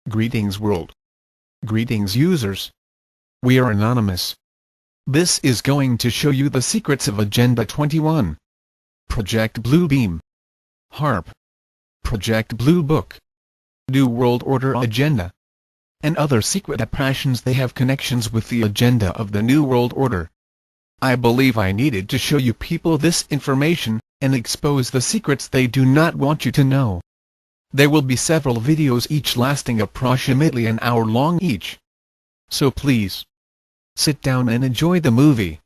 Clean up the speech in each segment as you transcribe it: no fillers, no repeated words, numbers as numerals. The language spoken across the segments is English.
Greetings world. Greetings users. We are anonymous. This is going to show you the secrets of Agenda 21. Project Blue Beam. HARP. Project Blue Book. New World Order Agenda. And other secret operations. They have connections with the agenda of the New World Order. I believe I needed to show you people this information, and expose the secrets they do not want you to know. There will be several videos each lasting approximately an hour long each. So please, sit down and enjoy the movie.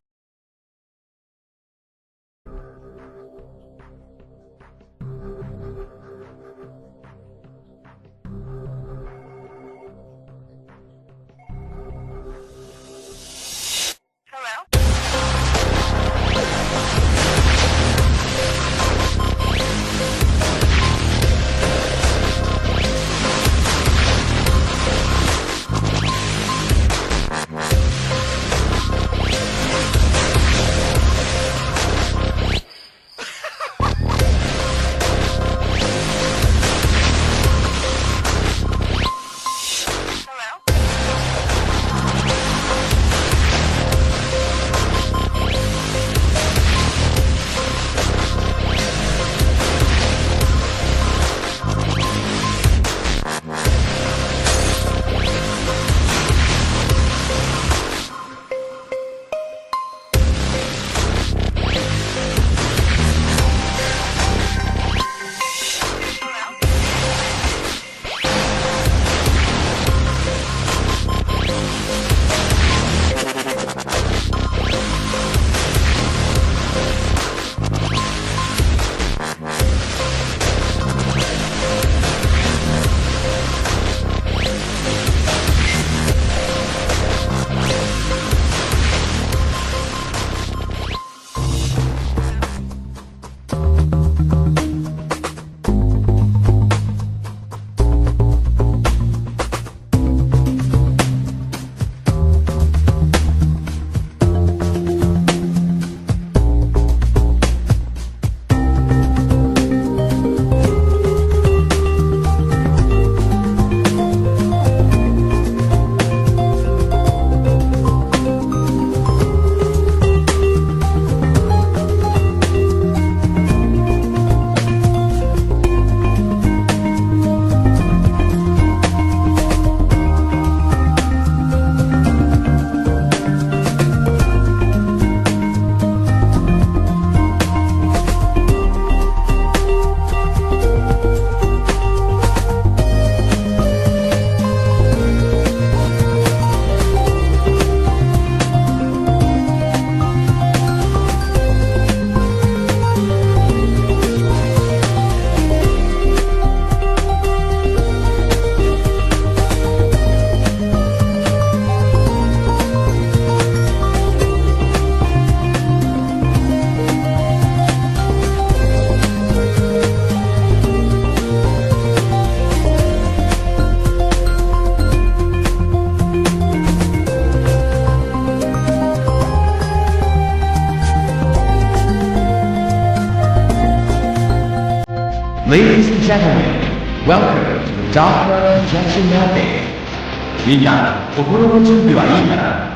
Ladies and gentlemen, welcome to the Doppler Projection Mapping. みんな、心の準備はいいかな？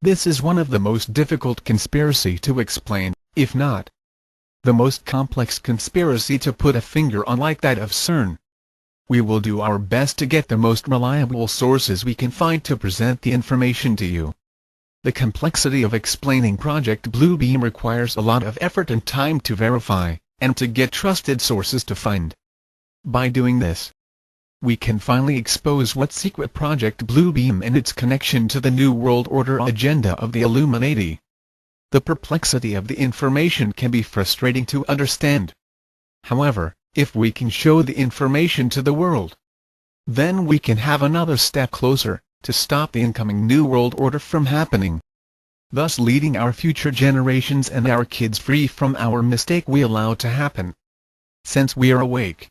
This is one of the most difficult conspiracy to explain, if not the most complex conspiracy to put a finger on like that of CERN. We will do our best to get the most reliable sources we can find to present the information to you. The complexity of explaining Project Bluebeam requires a lot of effort and time to verify, and to get trusted sources to find. By doing this, we can finally expose what secret Project Bluebeam and its connection to the New World Order agenda of the Illuminati. The perplexity of the information can be frustrating to understand. However, if we can show the information to the world, then we can have another step closer to stop the incoming New World Order from happening, thus leading our future generations and our kids free from our mistake we allowed to happen. Since we are awake,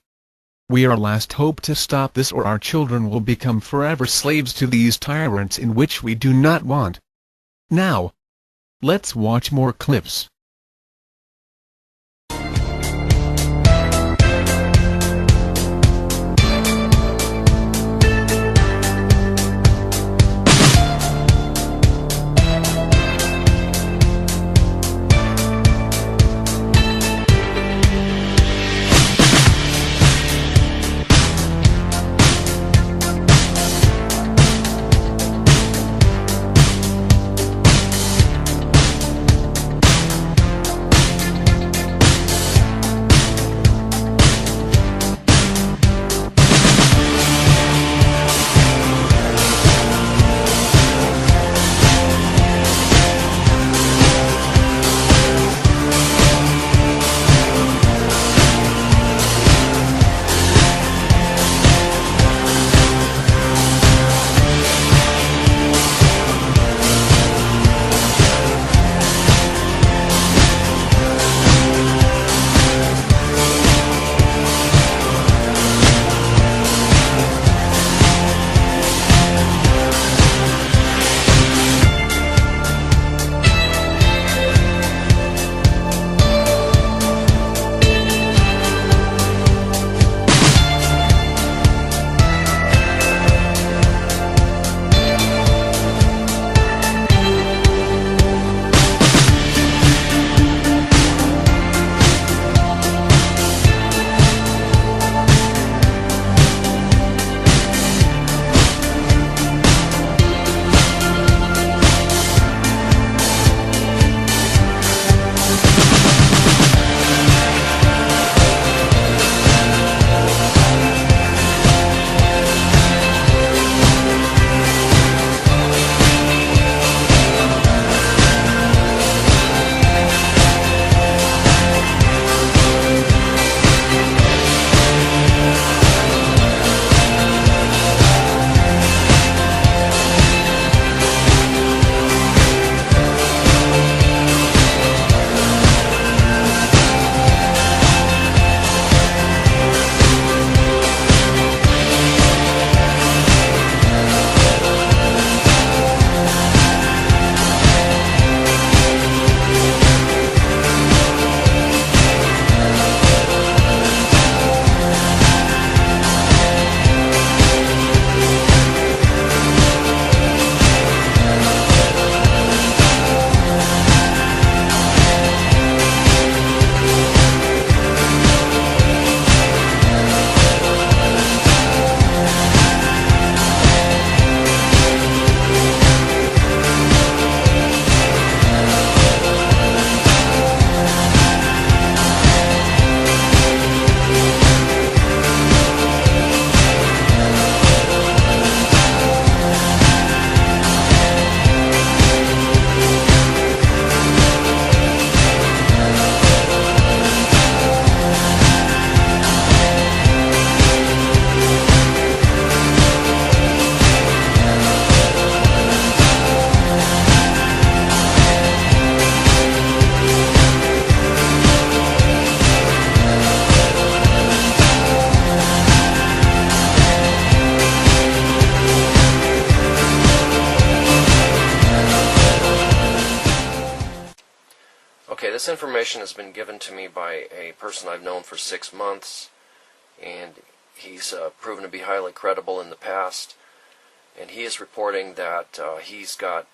we are last hope to stop this, or our children will become forever slaves to these tyrants in which we do not want. Now, let's watch more clips. Okay, this information has been given to me by a person I've known for 6 months, and he's proven to be highly credible in the past, and he is reporting that he's got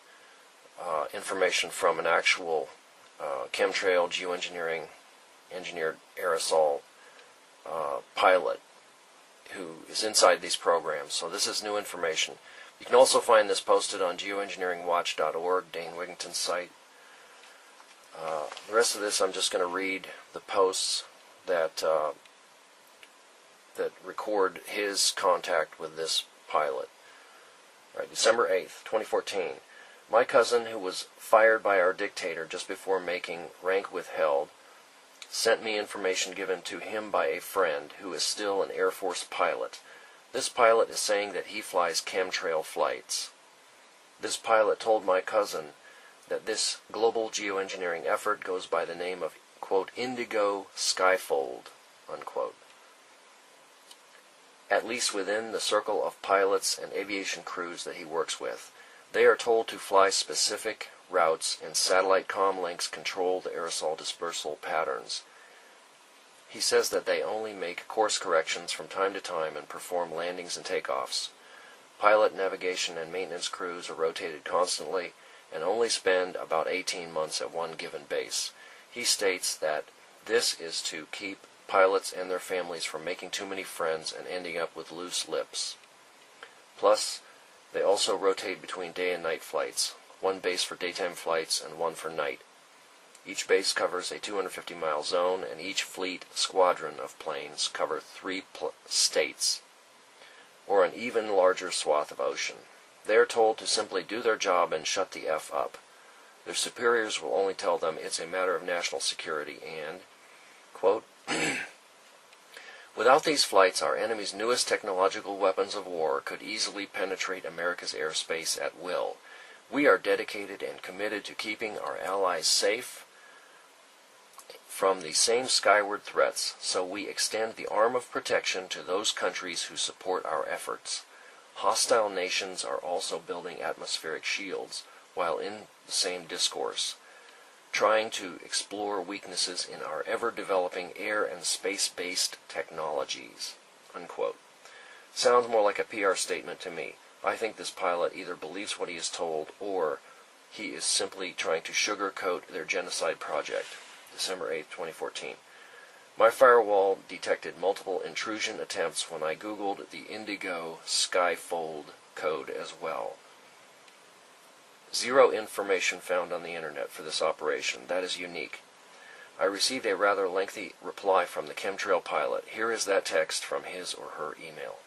information from an actual chemtrail geoengineering engineered aerosol pilot who is inside these programs. So this is new information. You can also find this posted on geoengineeringwatch.org, Dane Wigington's site. The rest of this I'm just going to read the posts that that record his contact with this pilot. Right, December 8th, 2014. My cousin, who was fired by our dictator just before making rank withheld, sent me information given to him by a friend who is still an Air Force pilot. This pilot is saying that he flies chemtrail flights. This pilot told my cousin that this global geoengineering effort goes by the name of, quote, Indigo Skyfold, unquote. At least within the circle of pilots and aviation crews that he works with. They are told to fly specific routes, and satellite comm links control the aerosol dispersal patterns. He says that they only make course corrections from time to time and perform landings and takeoffs. Pilot, navigation, and maintenance crews are rotated constantly and only spend about 18 months at one given base. He states that this is to keep pilots and their families from making too many friends and ending up with loose lips. Plus, they also rotate between day and night flights, one base for daytime flights and one for night. Each base covers a 250-mile zone, and each fleet squadron of planes cover 3 states, or an even larger swath of ocean. They are told to simply do their job and shut the F up. Their superiors will only tell them it's a matter of national security and, quote, without these flights, our enemy's newest technological weapons of war could easily penetrate America's airspace at will. We are dedicated and committed to keeping our allies safe from the same skyward threats, so we extend the arm of protection to those countries who support our efforts. Hostile nations are also building atmospheric shields while in the same discourse, trying to explore weaknesses in our ever-developing air and space-based technologies, unquote. Sounds more like a PR statement to me. I think this pilot either believes what he is told or he is simply trying to sugarcoat their genocide project. December 8, 2014. My firewall detected multiple intrusion attempts when I Googled the Indigo Skyfold code as well. Zero information found on the internet for this operation. That is unique. I received a rather lengthy reply from the chemtrail pilot. Here is that text from his or her email.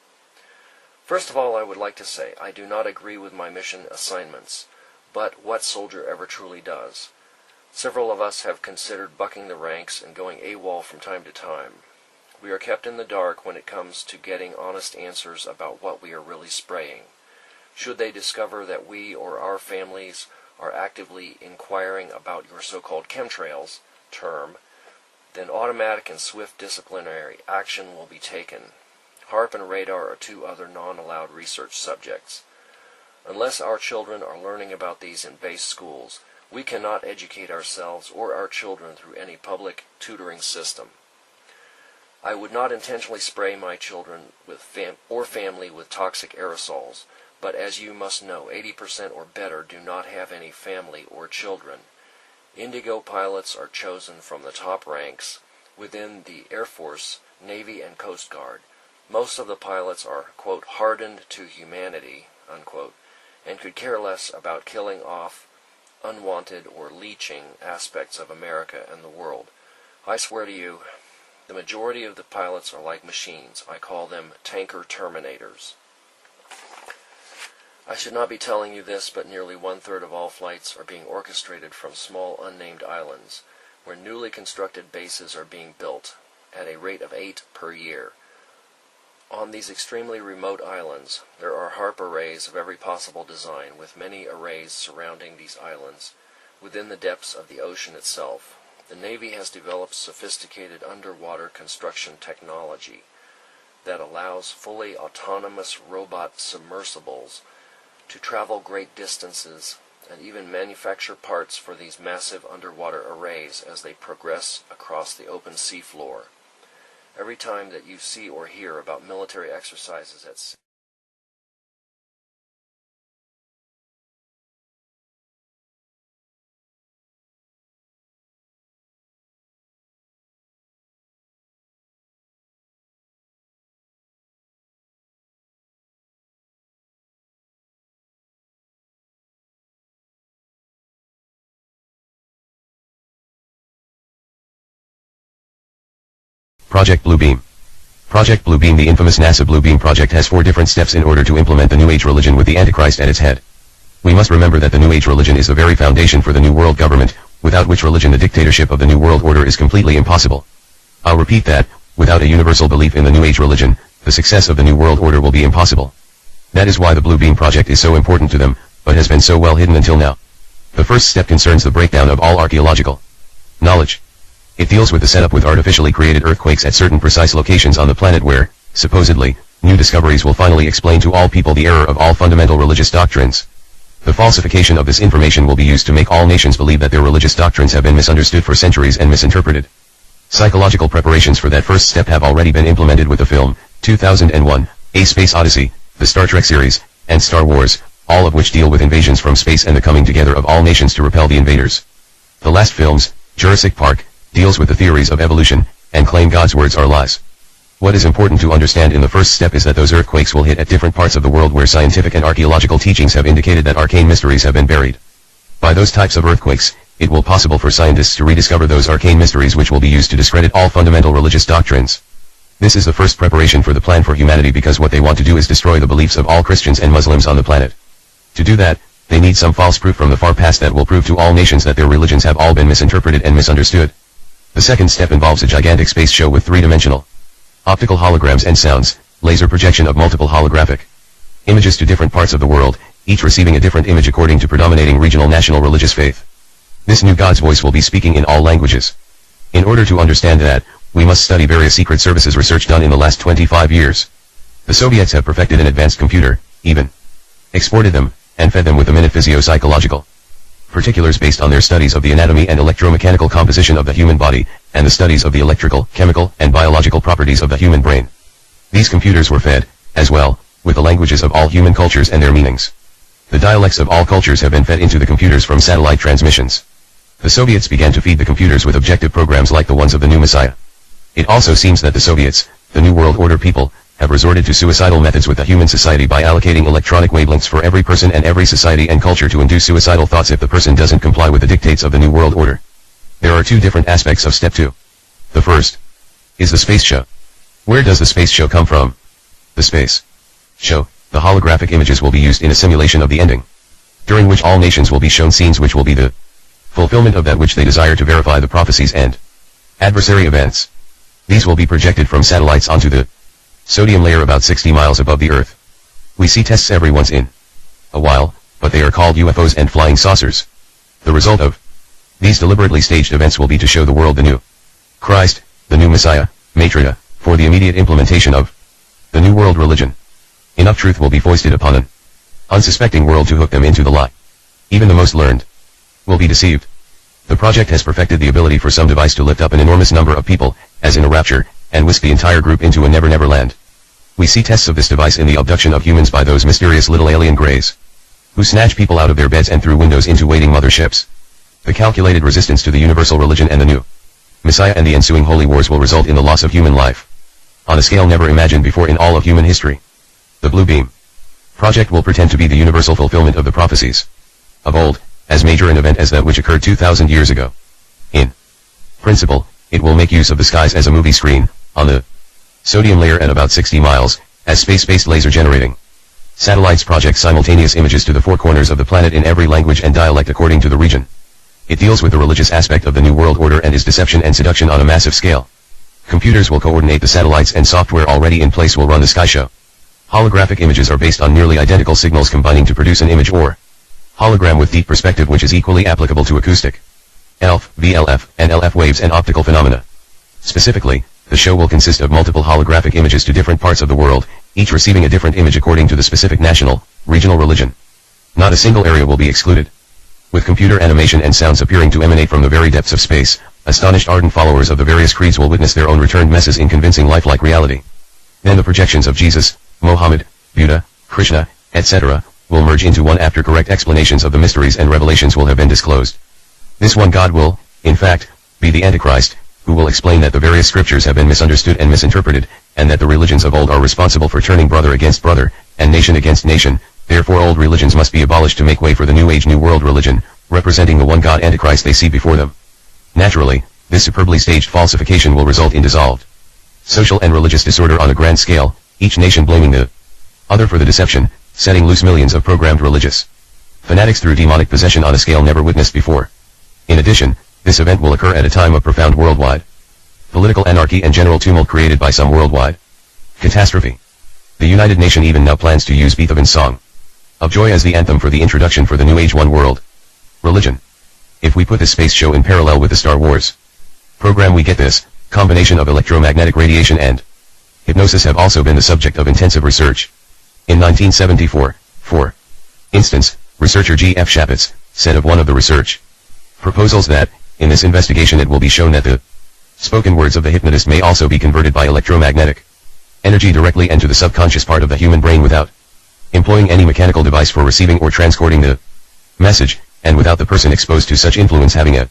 First of all, I would like to say I do not agree with my mission assignments, but what soldier ever truly does? Several of us have considered bucking the ranks and going AWOL from time to time. We are kept in the dark when it comes to getting honest answers about what we are really spraying. Should they discover that we or our families are actively inquiring about your so-called chemtrails term, then automatic and swift disciplinary action will be taken. HARP and radar are 2 other non-allowed research subjects. Unless our children are learning about these in base schools, we cannot educate ourselves or our children through any public tutoring system. I would not intentionally spray my children or family with toxic aerosols, but as you must know, 80% or better do not have any family or children. Indigo pilots are chosen from the top ranks within the Air Force, Navy, and Coast Guard. Most of the pilots are, quote, hardened to humanity, unquote, and could care less about killing off unwanted or leeching aspects of America and the world. I swear to you, the majority of the pilots are like machines. I call them tanker terminators. I should not be telling you this, but nearly 1/3 of all flights are being orchestrated from small unnamed islands, where newly constructed bases are being built, at a rate of 8 per year. On these extremely remote islands, there are HARP arrays of every possible design, with many arrays surrounding these islands, within the depths of the ocean itself. The Navy has developed sophisticated underwater construction technology that allows fully autonomous robot submersibles to travel great distances and even manufacture parts for these massive underwater arrays as they progress across the open seafloor. Every time that you see or hear about military exercises at sea, Project Blue Beam. Project Blue Beam. The infamous NASA Blue Beam project has 4 different steps in order to implement the New Age religion with the Antichrist at its head. We must remember that the New Age religion is the very foundation for the New World Government, without which religion the dictatorship of the New World Order is completely impossible. I'll repeat that, without a universal belief in the New Age religion, the success of the New World Order will be impossible. That is why the Blue Beam project is so important to them, but has been so well hidden until now. The first step concerns the breakdown of all archaeological knowledge. It deals with the setup with artificially created earthquakes at certain precise locations on the planet where, supposedly, new discoveries will finally explain to all people the error of all fundamental religious doctrines. The falsification of this information will be used to make all nations believe that their religious doctrines have been misunderstood for centuries and misinterpreted. Psychological preparations for that first step have already been implemented with the film, 2001, A Space Odyssey, the Star Trek series, and Star Wars, all of which deal with invasions from space and the coming together of all nations to repel the invaders. The last films, Jurassic Park, deals with the theories of evolution, and claim God's words are lies. What is important to understand in the first step is that those earthquakes will hit at different parts of the world where scientific and archaeological teachings have indicated that arcane mysteries have been buried. By those types of earthquakes, it will possible for scientists to rediscover those arcane mysteries which will be used to discredit all fundamental religious doctrines. This is the first preparation for the plan for humanity because what they want to do is destroy the beliefs of all Christians and Muslims on the planet. To do that, they need some false proof from the far past that will prove to all nations that their religions have all been misinterpreted and misunderstood. The second step involves a gigantic space show with 3-dimensional optical holograms and sounds, laser projection of multiple holographic images to different parts of the world, each receiving a different image according to predominating regional national religious faith. This new God's voice will be speaking in all languages. In order to understand that, we must study various secret services research done in the last 25 years. The Soviets have perfected an advanced computer, even exported them, and fed them with the minute physio-psychological particulars based on their studies of the anatomy and electromechanical composition of the human body, and the studies of the electrical, chemical, and biological properties of the human brain. These computers were fed, as well, with the languages of all human cultures and their meanings. The dialects of all cultures have been fed into the computers from satellite transmissions. The Soviets began to feed the computers with objective programs like the ones of the new Messiah. It also seems that the Soviets, the New World Order people, have resorted to suicidal methods with the human society by allocating electronic wavelengths for every person and every society and culture to induce suicidal thoughts if the person doesn't comply with the dictates of the New World Order. There are 2 different aspects of Step 2. The first is the space show. Where does the space show come from? The space show, the holographic images will be used in a simulation of the ending, during which all nations will be shown scenes which will be the fulfillment of that which they desire to verify the prophecies and adversary events. These will be projected from satellites onto the sodium layer about 60 miles above the Earth. We see tests every once in a while, but they are called UFOs and flying saucers. The result of these deliberately staged events will be to show the world the new Christ, the new Messiah, Maitreya, for the immediate implementation of the New World religion. Enough truth will be foisted upon an unsuspecting world to hook them into the lie. Even the most learned will be deceived. The project has perfected the ability for some device to lift up an enormous number of people, as in a rapture, and whisk the entire group into a never-never land. We see tests of this device in the abduction of humans by those mysterious little alien greys, who snatch people out of their beds and through windows into waiting motherships. The calculated resistance to the universal religion and the new Messiah and the ensuing holy wars will result in the loss of human life, on a scale never imagined before in all of human history. The Blue Beam project will pretend to be the universal fulfillment of the prophecies of old, as major an event as that which occurred 2,000 years ago. In principle, it will make use of the skies as a movie screen, on the sodium layer at about 60 miles, as space-based laser generating satellites project simultaneous images to the 4 corners of the planet in every language and dialect according to the region. It deals with the religious aspect of the New World Order and is deception and seduction on a massive scale. Computers will coordinate the satellites and software already in place will run the sky show. Holographic images are based on nearly identical signals combining to produce an image or hologram with deep perspective which is equally applicable to acoustic, ELF, VLF, and LF waves and optical phenomena. Specifically, the show will consist of multiple holographic images to different parts of the world, each receiving a different image according to the specific national, regional religion. Not a single area will be excluded. With computer animation and sounds appearing to emanate from the very depths of space, astonished ardent followers of the various creeds will witness their own returned messes in convincing lifelike reality. Then the projections of Jesus, Mohammed, Buddha, Krishna, etc., will merge into one after correct explanations of the mysteries and revelations will have been disclosed. This one God will, in fact, be the Antichrist, who will explain that the various scriptures have been misunderstood and misinterpreted, and that the religions of old are responsible for turning brother against brother, and nation against nation, therefore old religions must be abolished to make way for the New Age New World religion, representing the one God Antichrist they see before them. Naturally, this superbly staged falsification will result in dissolved social and religious disorder on a grand scale, each nation blaming the other for the deception, setting loose millions of programmed religious fanatics through demonic possession on a scale never witnessed before. In addition, this event will occur at a time of profound worldwide political anarchy and general tumult created by some worldwide catastrophe. The United Nations even now plans to use Beethoven's Song of Joy as the anthem for the introduction for the New Age One World religion. If we put this space show in parallel with the Star Wars program, we get this combination of electromagnetic radiation and hypnosis have also been the subject of intensive research. In 1974, for instance, researcher G.F. Shapitz said of one of the research proposals that, in this investigation it will be shown that the spoken words of the hypnotist may also be converted by electromagnetic energy directly into the subconscious part of the human brain without employing any mechanical device for receiving or transcoding the message, and without the person exposed to such influence having a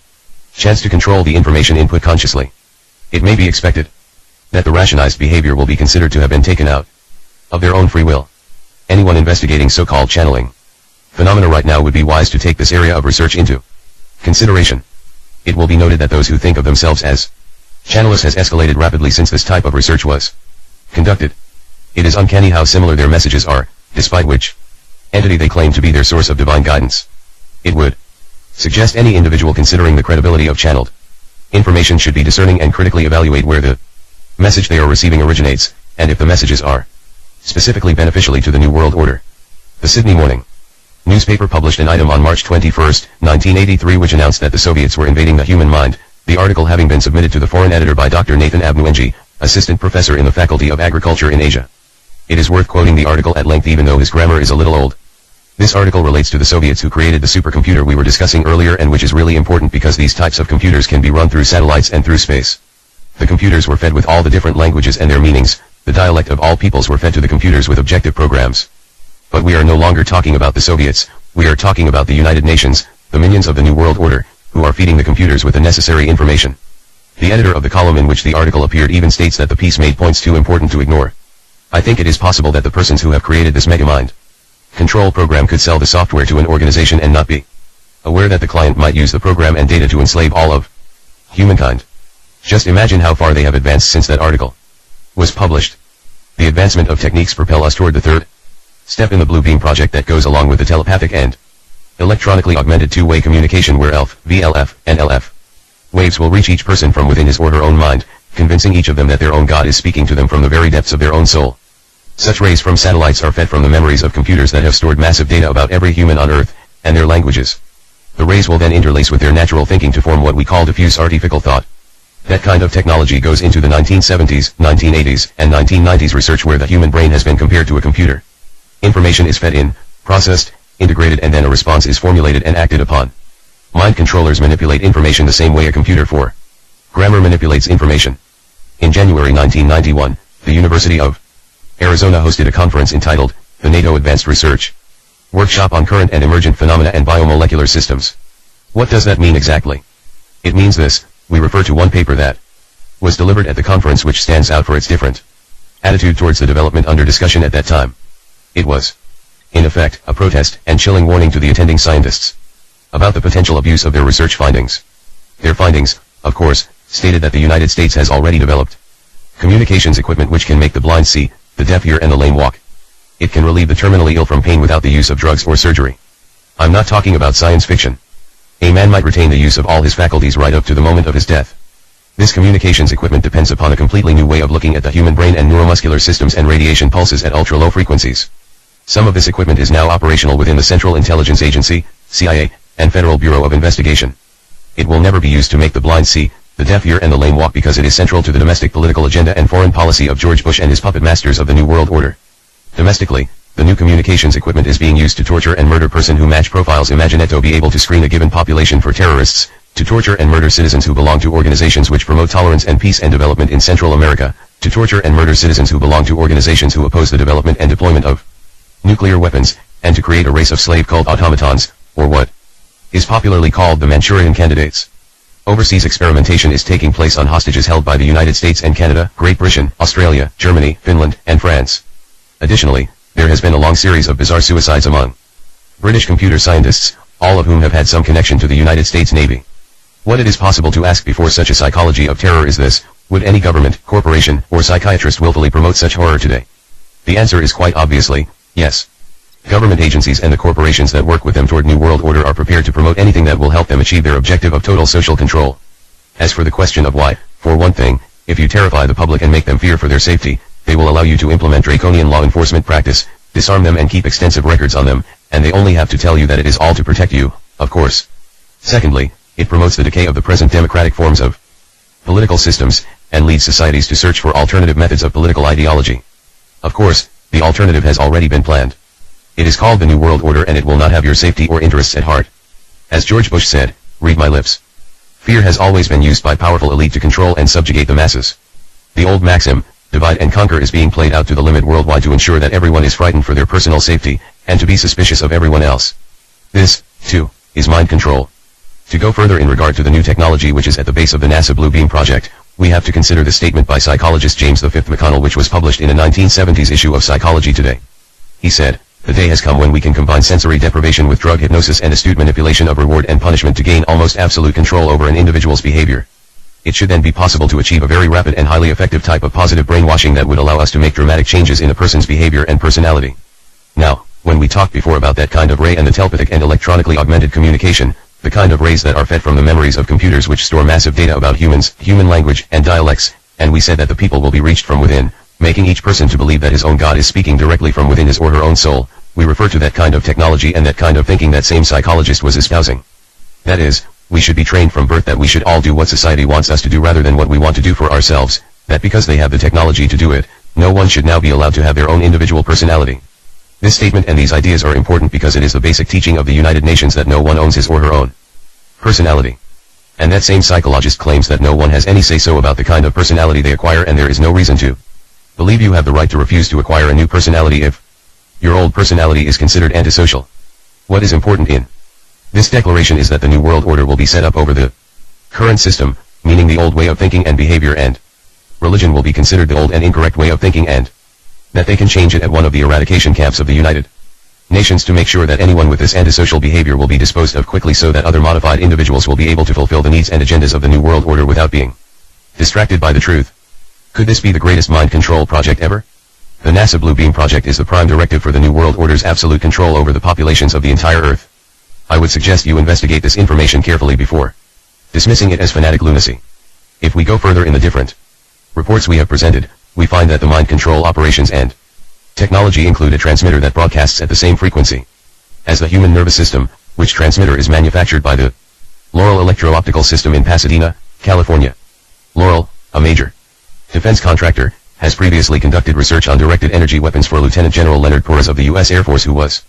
chance to control the information input consciously. It may be expected that the rationalized behavior will be considered to have been taken out of their own free will. Anyone investigating so-called channeling phenomena right now would be wise to take this area of research into consideration. It will be noted that those who think of themselves as channelers has escalated rapidly since this type of research was conducted. It is uncanny how similar their messages are, despite which entity they claim to be their source of divine guidance. It would suggest any individual considering the credibility of channeled information should be discerning and critically evaluate where the message they are receiving originates, and if the messages are specifically beneficially to the New World Order. The Sydney Morning newspaper published an item on March 21, 1983 which announced that the Soviets were invading the human mind, the article having been submitted to the foreign editor by Dr. Nathan Abnuenji, assistant professor in the Faculty of Agriculture in Asia. It is worth quoting the article at length even though his grammar is a little old. This article relates to the Soviets who created the supercomputer we were discussing earlier and which is really important because these types of computers can be run through satellites and through space. The computers were fed with all the different languages and their meanings, the dialect of all peoples were fed to the computers with objective programs. But we are no longer talking about the Soviets, we are talking about the United Nations, the minions of the New World Order, who are feeding the computers with the necessary information. The editor of the column in which the article appeared even states that the piece made points too important to ignore. I think it is possible that the persons who have created this megamind control program could sell the software to an organization and not be aware that the client might use the program and data to enslave all of humankind. Just imagine how far they have advanced since that article was published. The advancement of techniques propel us toward the third step in the Blue Beam project that goes along with the telepathic and electronically augmented two-way communication where ELF, VLF, and LF waves will reach each person from within his or her own mind, convincing each of them that their own God is speaking to them from the very depths of their own soul. Such rays from satellites are fed from the memories of computers that have stored massive data about every human on Earth, and their languages. The rays will then interlace with their natural thinking to form what we call diffuse artificial thought. That kind of technology goes into the 1970s, 1980s, and 1990s research where the human brain has been compared to a computer. Information is fed in, processed, integrated and then a response is formulated and acted upon. Mind controllers manipulate information the same way a computer for grammar manipulates information. In January 1991, the University of Arizona hosted a conference entitled, the NATO Advanced Research Workshop on Current and Emergent Phenomena and Biomolecular Systems. What does that mean exactly? It means this: we refer to one paper that was delivered at the conference which stands out for its different attitude towards the development under discussion at that time. It was, in effect, a protest and chilling warning to the attending scientists about the potential abuse of their research findings. Their findings, of course, stated that the United States has already developed communications equipment which can make the blind see, the deaf hear and the lame walk. It can relieve the terminally ill from pain without the use of drugs or surgery. I'm not talking about science fiction. A man might retain the use of all his faculties right up to the moment of his death. This communications equipment depends upon a completely new way of looking at the human brain and neuromuscular systems and radiation pulses at ultra-low frequencies. Some of this equipment is now operational within the Central Intelligence Agency, CIA, and Federal Bureau of Investigation. It will never be used to make the blind see, the deaf hear and the lame walk because it is central to the domestic political agenda and foreign policy of George Bush and his puppet masters of the New World Order. Domestically, the new communications equipment is being used to torture and murder person who match profiles. Imagine it to be able to screen a given population for terrorists, to torture and murder citizens who belong to organizations which promote tolerance and peace and development in Central America, to torture and murder citizens who belong to organizations who oppose the development and deployment of nuclear weapons, and to create a race of slave-called automatons, or what is popularly called the Manchurian candidates. Overseas experimentation is taking place on hostages held by the United States and Canada, Great Britain, Australia, Germany, Finland, and France. Additionally, there has been a long series of bizarre suicides among British computer scientists, all of whom have had some connection to the United States Navy. What it is possible to ask before such a psychology of terror is this: Would any government, corporation, or psychiatrist willfully promote such horror today? The answer is quite obviously, yes. Government agencies and the corporations that work with them toward New World Order are prepared to promote anything that will help them achieve their objective of total social control. As for the question of why, for one thing, if you terrify the public and make them fear for their safety, they will allow you to implement draconian law enforcement practice, disarm them and keep extensive records on them, and they only have to tell you that it is all to protect you, of course. Secondly, it promotes the decay of the present democratic forms of political systems, and leads societies to search for alternative methods of political ideology. Of course, the alternative has already been planned. It is called the New World Order and it will not have your safety or interests at heart. As George Bush said, read my lips. Fear has always been used by powerful elite to control and subjugate the masses. The old maxim, divide and conquer, is being played out to the limit worldwide to ensure that everyone is frightened for their personal safety, and to be suspicious of everyone else. This, too, is mind control. To go further in regard to the new technology which is at the base of the NASA Blue Beam project, we have to consider the statement by psychologist James V. McConnell which was published in a 1970s issue of Psychology Today. He said, "The day has come when we can combine sensory deprivation with drug hypnosis and astute manipulation of reward and punishment to gain almost absolute control over an individual's behavior. It should then be possible to achieve a very rapid and highly effective type of positive brainwashing that would allow us to make dramatic changes in a person's behavior and personality." Now, when we talked before about that kind of ray and the telepathic and electronically augmented communication, the kind of rays that are fed from the memories of computers which store massive data about humans, human language, and dialects, and we said that the people will be reached from within, making each person to believe that his own God is speaking directly from within his or her own soul, we refer to that kind of technology and that kind of thinking that same psychologist was espousing. That is, we should be trained from birth that we should all do what society wants us to do rather than what we want to do for ourselves, that because they have the technology to do it, no one should now be allowed to have their own individual personality. This statement and these ideas are important because it is the basic teaching of the United Nations that no one owns his or her own personality. And that same psychologist claims that no one has any say-so about the kind of personality they acquire, and there is no reason to believe you have the right to refuse to acquire a new personality if your old personality is considered antisocial. What is important in this declaration is that the New World Order will be set up over the current system, meaning the old way of thinking and behavior, and religion will be considered the old and incorrect way of thinking, and that they can change it at one of the eradication camps of the United Nations to make sure that anyone with this antisocial behavior will be disposed of quickly so that other modified individuals will be able to fulfill the needs and agendas of the New World Order without being distracted by the truth. Could this be the greatest mind control project ever? The NASA Blue Beam project is the prime directive for the New World Order's absolute control over the populations of the entire Earth. I would suggest you investigate this information carefully before dismissing it as fanatic lunacy. If we go further in the different reports we have presented, we find that the mind control operations and technology include a transmitter that broadcasts at the same frequency as the human nervous system, which transmitter is manufactured by the Loral Electro-Optical System in Pasadena, California. Loral, a major defense contractor, has previously conducted research on directed energy weapons for Lieutenant General Leonard Porras of the U.S. Air Force, who was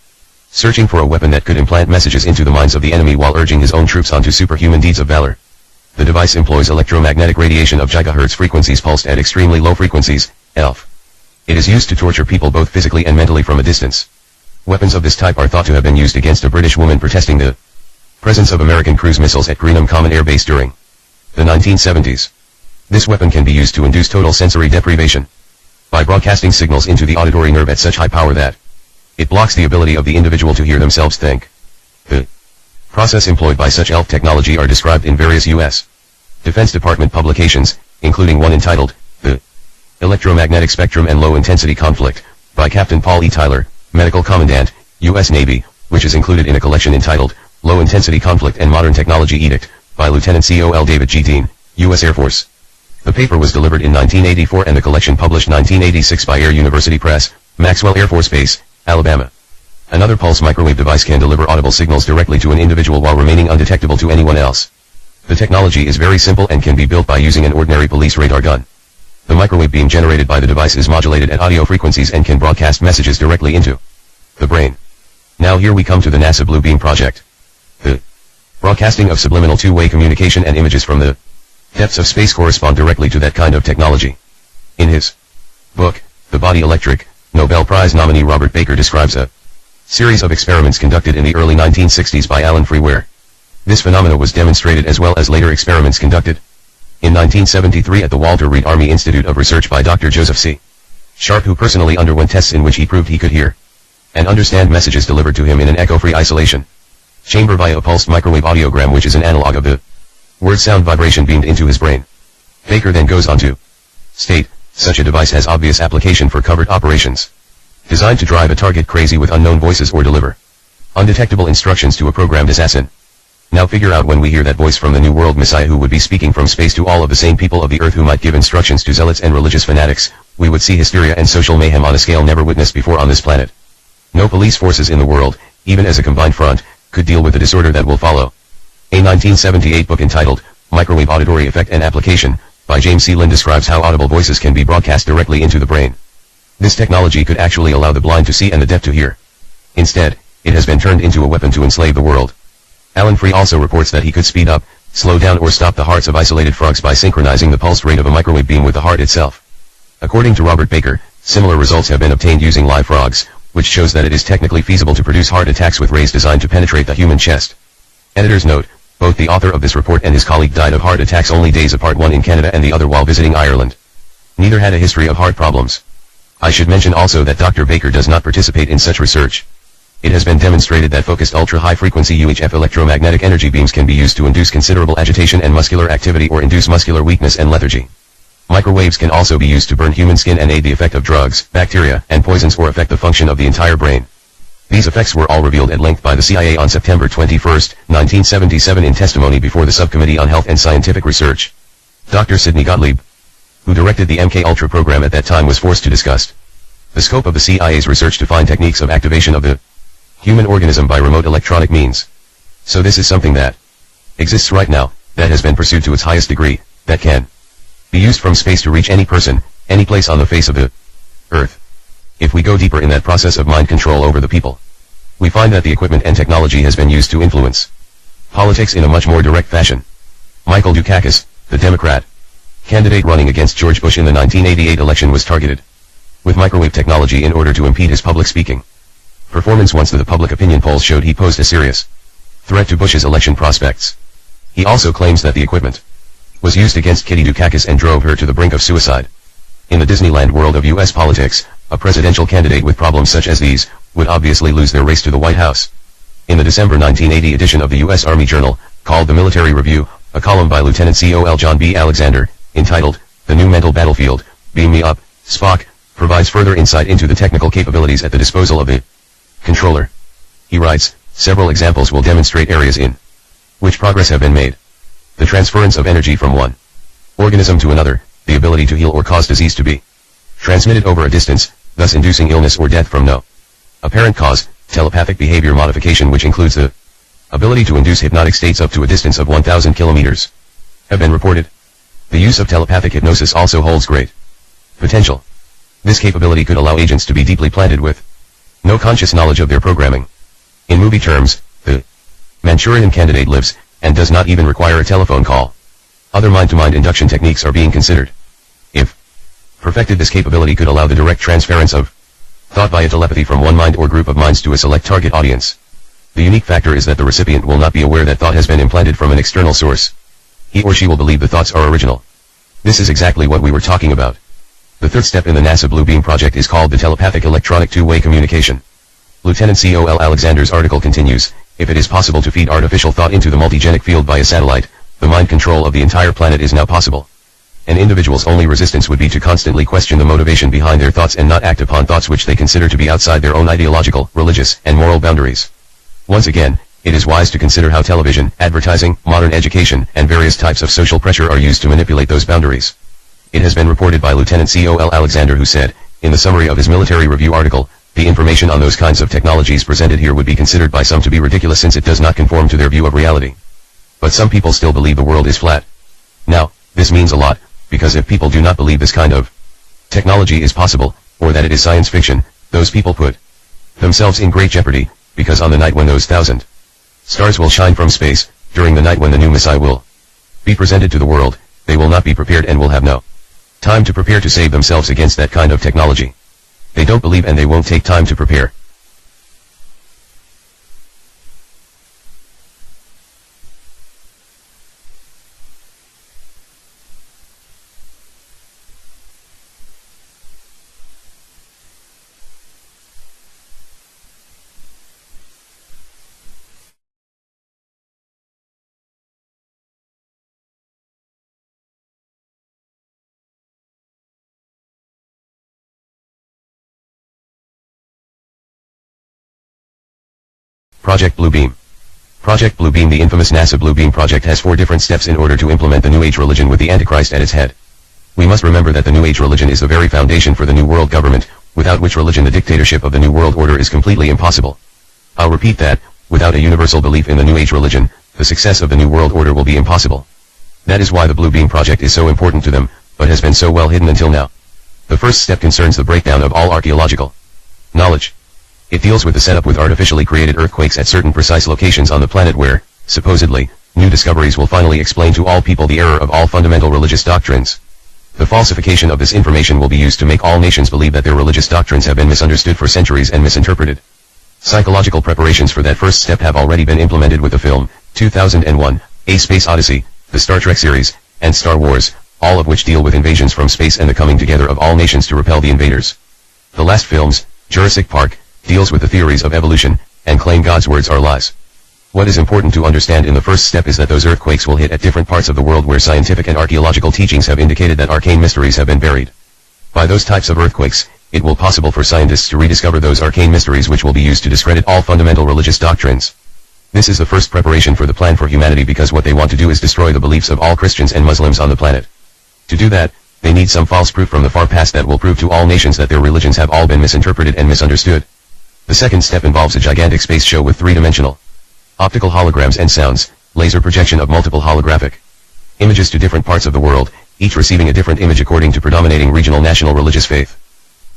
searching for a weapon that could implant messages into the minds of the enemy while urging his own troops onto superhuman deeds of valor. The device employs electromagnetic radiation of gigahertz frequencies pulsed at extremely low frequencies, ELF. It is used to torture people both physically and mentally from a distance. Weapons of this type are thought to have been used against a British woman protesting the presence of American cruise missiles at Greenham Common Air Base during the 1970s. This weapon can be used to induce total sensory deprivation by broadcasting signals into the auditory nerve at such high power that it blocks the ability of the individual to hear themselves think. The process employed by such ELF technology are described in various U.S. Defense Department publications, including one entitled, The Electromagnetic Spectrum and Low-Intensity Conflict, by Captain Paul E. Tyler, Medical Commandant, U.S. Navy, which is included in a collection entitled, Low-Intensity Conflict and Modern Technology Edict, by Lieutenant Col. David G. Dean, U.S. Air Force. The paper was delivered in 1984 and the collection published 1986 by Air University Press, Maxwell Air Force Base, Alabama. Another pulse microwave device can deliver audible signals directly to an individual while remaining undetectable to anyone else. The technology is very simple and can be built by using an ordinary police radar gun. The microwave beam generated by the device is modulated at audio frequencies and can broadcast messages directly into the brain. Now here we come to the NASA Blue Beam project. The broadcasting of subliminal two-way communication and images from the depths of space correspond directly to that kind of technology. In his book, The Body Electric, Nobel Prize nominee Robert Baker describes a series of experiments conducted in the early 1960s by Alan Freeware. This phenomena was demonstrated as well as later experiments conducted in 1973 at the Walter Reed Army Institute of Research by Dr. Joseph C. Sharp, who personally underwent tests in which he proved he could hear and understand messages delivered to him in an echo-free isolation chamber via a pulsed microwave audiogram, which is an analog of the word sound vibration beamed into his brain. Baker then goes on to state, such a device has obvious application for covert operations. Designed to drive a target crazy with unknown voices or deliver undetectable instructions to a programmed assassin. Now figure out when we hear that voice from the New World Messiah who would be speaking from space to all of the sane people of the earth who might give instructions to zealots and religious fanatics, we would see hysteria and social mayhem on a scale never witnessed before on this planet. No police forces in the world, even as a combined front, could deal with the disorder that will follow. A 1978 book entitled, Microwave Auditory Effect and Application, by James C. Lynn describes how audible voices can be broadcast directly into the brain. This technology could actually allow the blind to see and the deaf to hear. Instead, it has been turned into a weapon to enslave the world. Alan Free also reports that he could speed up, slow down or stop the hearts of isolated frogs by synchronizing the pulse rate of a microwave beam with the heart itself. According to Robert Baker, similar results have been obtained using live frogs, which shows that it is technically feasible to produce heart attacks with rays designed to penetrate the human chest. Editor's note, both the author of this report and his colleague died of heart attacks only days apart, one in Canada and the other while visiting Ireland. Neither had a history of heart problems. I should mention also that Dr. Baker does not participate in such research. It has been demonstrated that focused ultra-high-frequency UHF electromagnetic energy beams can be used to induce considerable agitation and muscular activity or induce muscular weakness and lethargy. Microwaves can also be used to burn human skin and aid the effect of drugs, bacteria, and poisons or affect the function of the entire brain. These effects were all revealed at length by the CIA on September 21, 1977 in testimony before the Subcommittee on Health and Scientific Research. Dr. Sidney Gottlieb, who directed the MK Ultra program at that time, was forced to discuss the scope of the CIA's research to find techniques of activation of the human organism by remote electronic means. So this is something that exists right now, that has been pursued to its highest degree, that can be used from space to reach any person, any place on the face of the Earth. If we go deeper in that process of mind control over the people, we find that the equipment and technology has been used to influence politics in a much more direct fashion. Michael Dukakis, the Democrat candidate running against George Bush in the 1988 election, was targeted with microwave technology in order to impede his public speaking performance once the public opinion polls showed he posed a serious threat to Bush's election prospects. He also claims that the equipment was used against Kitty Dukakis and drove her to the brink of suicide. In the Disneyland world of U.S. politics, a presidential candidate with problems such as these would obviously lose their race to the White House. In the December 1980 edition of the U.S. Army Journal, called The Military Review, a column by Lieutenant Col. John B. Alexander, entitled, The New Mental Battlefield, Beam Me Up, Spock, provides further insight into the technical capabilities at the disposal of the controller. He writes, several examples will demonstrate areas in which progress have been made. The transference of energy from one organism to another, the ability to heal or cause disease to be transmitted over a distance, thus inducing illness or death from no apparent cause, telepathic behavior modification which includes the ability to induce hypnotic states up to a distance of 1,000 kilometers, have been reported. The use of telepathic hypnosis also holds great potential. This capability could allow agents to be deeply planted with no conscious knowledge of their programming. In movie terms, the Manchurian Candidate lives, and does not even require a telephone call. Other mind-to-mind induction techniques are being considered. If perfected, this capability could allow the direct transference of thought via telepathy from one mind or group of minds to a select target audience. The unique factor is that the recipient will not be aware that thought has been implanted from an external source. He or she will believe the thoughts are original. This is exactly what we were talking about. The third step in the NASA Blue Beam project is called the telepathic electronic two-way communication. Lieutenant Col. Alexander's article continues, if it is possible to feed artificial thought into the multigenic field by a satellite, the mind control of the entire planet is now possible. An individual's only resistance would be to constantly question the motivation behind their thoughts and not act upon thoughts which they consider to be outside their own ideological, religious, and moral boundaries. Once again, it is wise to consider how television, advertising, modern education, and various types of social pressure are used to manipulate those boundaries. It has been reported by Lieutenant Col. Alexander, who said, in the summary of his military review article, the information on those kinds of technologies presented here would be considered by some to be ridiculous since it does not conform to their view of reality. But some people still believe the world is flat. Now, this means a lot, because if people do not believe this kind of technology is possible, or that it is science fiction, those people put themselves in great jeopardy, because on the night when those 1,000 stars will shine from space, during the night when the new Messiah will be presented to the world, they will not be prepared and will have no time to prepare to save themselves against that kind of technology. They don't believe and they won't take time to prepare. Project Bluebeam. Project Bluebeam. The infamous NASA Bluebeam project has 4 different steps in order to implement the New Age religion with the Antichrist at its head. We must remember that the New Age religion is the very foundation for the New World Government, without which religion the dictatorship of the New World Order is completely impossible. I'll repeat that, without a universal belief in the New Age religion, the success of the New World Order will be impossible. That is why the Bluebeam project is so important to them, but has been so well hidden until now. The first step concerns the breakdown of all archaeological knowledge. It deals with the setup with artificially created earthquakes at certain precise locations on the planet where, supposedly, new discoveries will finally explain to all people the error of all fundamental religious doctrines. The falsification of this information will be used to make all nations believe that their religious doctrines have been misunderstood for centuries and misinterpreted. Psychological preparations for that first step have already been implemented with the film, 2001, A Space Odyssey, the Star Trek series, and Star Wars, all of which deal with invasions from space and the coming together of all nations to repel the invaders. The last films, Jurassic Park, deals with the theories of evolution, and claim God's words are lies. What is important to understand in the first step is that those earthquakes will hit at different parts of the world where scientific and archaeological teachings have indicated that arcane mysteries have been buried. By those types of earthquakes, it will be possible for scientists to rediscover those arcane mysteries which will be used to discredit all fundamental religious doctrines. This is the first preparation for the plan for humanity because what they want to do is destroy the beliefs of all Christians and Muslims on the planet. To do that, they need some false proof from the far past that will prove to all nations that their religions have all been misinterpreted and misunderstood. The second step involves a gigantic space show with 3-dimensional optical holograms and sounds, laser projection of multiple holographic images to different parts of the world, each receiving a different image according to predominating regional national religious faith.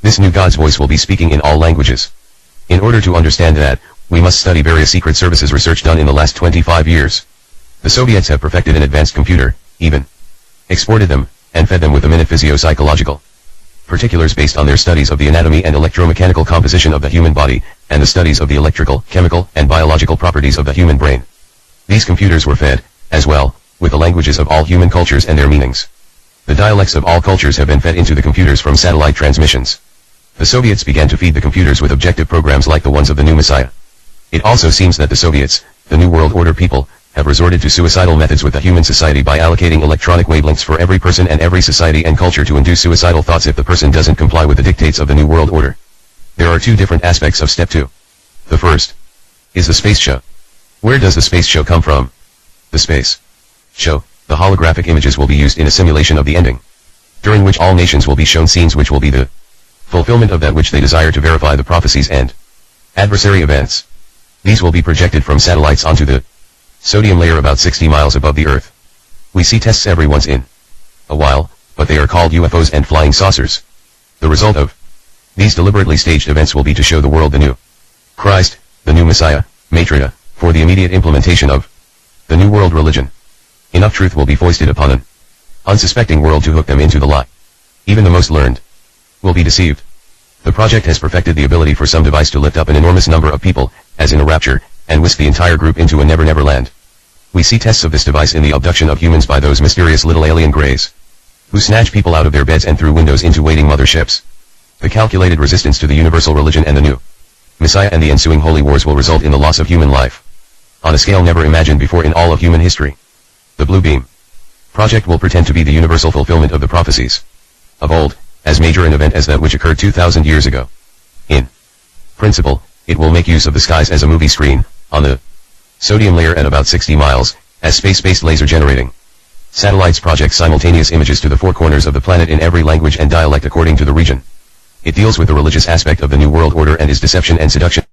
This new God's voice will be speaking in all languages. In order to understand that, we must study various secret services research done in the last 25 years. The Soviets have perfected an advanced computer, even exported them, and fed them with a minute physio-psychological particulars based on their studies of the anatomy and electromechanical composition of the human body, and the studies of the electrical, chemical, and biological properties of the human brain. These computers were fed, as well, with the languages of all human cultures and their meanings. The dialects of all cultures have been fed into the computers from satellite transmissions. The Soviets began to feed the computers with objective programs like the ones of the new Messiah. It also seems that the Soviets, the New World Order people, have resorted to suicidal methods with the human society by allocating electronic wavelengths for every person and every society and culture to induce suicidal thoughts if the person doesn't comply with the dictates of the New World Order. There are 2 different aspects of Step 2. The first is the space show. Where does the space show come from? The space show, the holographic images will be used in a simulation of the ending, during which all nations will be shown scenes which will be the fulfillment of that which they desire to verify the prophecies and adversary events. These will be projected from satellites onto the sodium layer about 60 miles above the Earth. We see tests every once in a while, but they are called UFOs and flying saucers. The result of these deliberately staged events will be to show the world the new Christ, the new Messiah, Maitreya, for the immediate implementation of the New World religion. Enough truth will be foisted upon an unsuspecting world to hook them into the lie. Even the most learned will be deceived. The project has perfected the ability for some device to lift up an enormous number of people, as in a rapture, and whisk the entire group into a never-never land. We see tests of this device in the abduction of humans by those mysterious little alien greys, who snatch people out of their beds and through windows into waiting motherships. The calculated resistance to the universal religion and the new Messiah and the ensuing holy wars will result in the loss of human life, on a scale never imagined before in all of human history. The Bluebeam project will pretend to be the universal fulfillment of the prophecies of old, as major an event as that which occurred 2,000 years ago. In principle, it will make use of the skies as a movie screen, on the sodium layer at about 60 miles, as space-based laser generating satellites project simultaneous images to the 4 corners of the planet in every language and dialect according to the region. It deals with the religious aspect of the New World Order and is deception and seduction.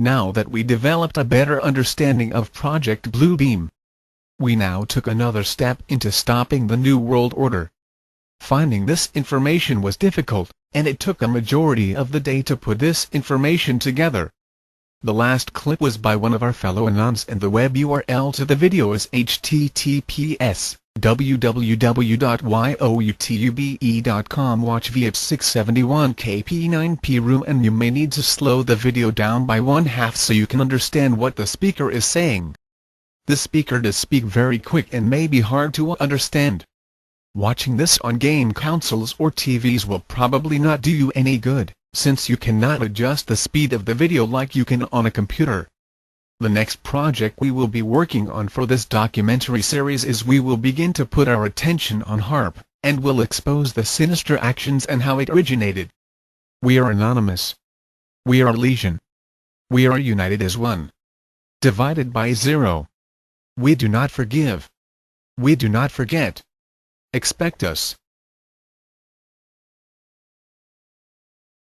Now that we developed a better understanding of Project Bluebeam, we now took another step into stopping the New World Order. Finding this information was difficult, and it took a majority of the day to put this information together. The last clip was by one of our fellow Anons, and the web URL to the video is https://www.youtube.com. Watch via 671 kp9p room, and you may need to slow the video down by 1/2 so you can understand what the speaker is saying. The speaker does speak very quick and may be hard to understand. Watching this on game consoles or TVs will probably not do you any good, since you cannot adjust the speed of the video like you can on a computer. The next project we will be working on for this documentary series is we will begin to put our attention on HARP, and will expose the sinister actions and how it originated. We are anonymous. We are legion. We are united as one. Divided by zero. We do not forgive. We do not forget. Expect us.